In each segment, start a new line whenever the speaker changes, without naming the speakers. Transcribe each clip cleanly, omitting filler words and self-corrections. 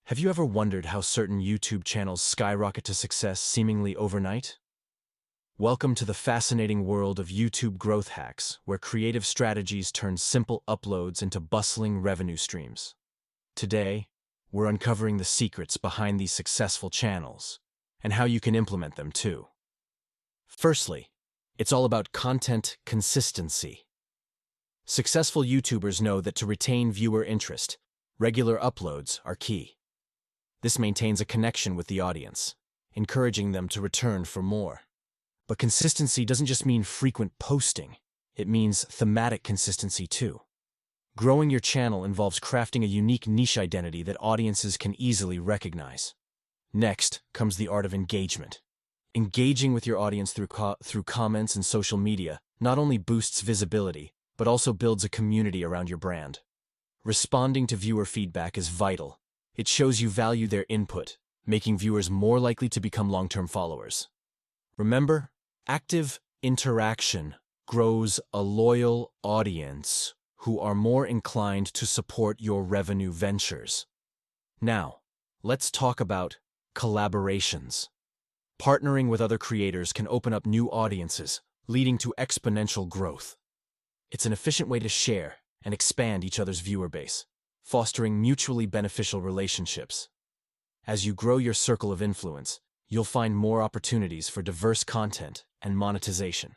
Have you ever wondered how certain YouTube channels skyrocket to success seemingly overnight? Welcome to the fascinating world of YouTube growth hacks, where creative strategies turn simple uploads into bustling revenue streams. Today, we're uncovering the secrets behind these successful channels, and how you can implement them too. Firstly, it's all about content consistency. Successful YouTubers know that to retain viewer interest, regular uploads are key. This maintains a connection with the audience, encouraging them to return for more. But consistency doesn't just mean frequent posting, it means thematic consistency too. Growing your channel involves crafting a unique niche identity that audiences can easily recognize. Next comes the art of engagement. Engaging with your audience through comments and social media not only boosts visibility, but also builds a community around your brand. Responding to viewer feedback is vital. It shows you value their input, making viewers more likely to become long-term followers. Remember, active interaction grows a loyal audience who are more inclined to support your revenue ventures. Now, let's talk about collaborations. Partnering with other creators can open up new audiences, leading to exponential growth. It's an efficient way to share and expand each other's viewer base, fostering mutually beneficial relationships. As you grow your circle of influence, you'll find more opportunities for diverse content and monetization.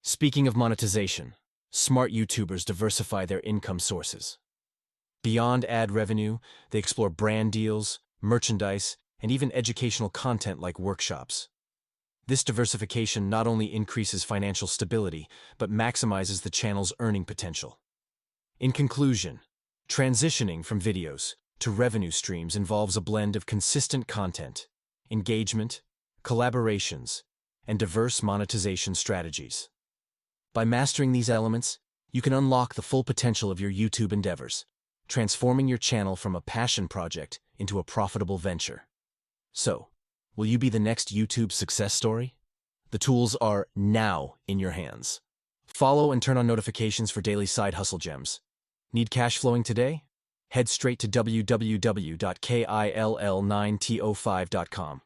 Speaking of monetization, smart YouTubers diversify their income sources. Beyond ad revenue, they explore brand deals, merchandise, and even educational content like workshops. This diversification not only increases financial stability, but maximizes the channel's earning potential. In conclusion, transitioning from videos to revenue streams involves a blend of consistent content, engagement, collaborations, and diverse monetization strategies. By mastering these elements, you can unlock the full potential of your YouTube endeavors, transforming your channel from a passion project into a profitable venture. So, will you be the next YouTube success story? The tools are now in your hands. Follow and turn on notifications for daily side hustle gems. Need cash flowing today? Head straight to www.kill9to5.com.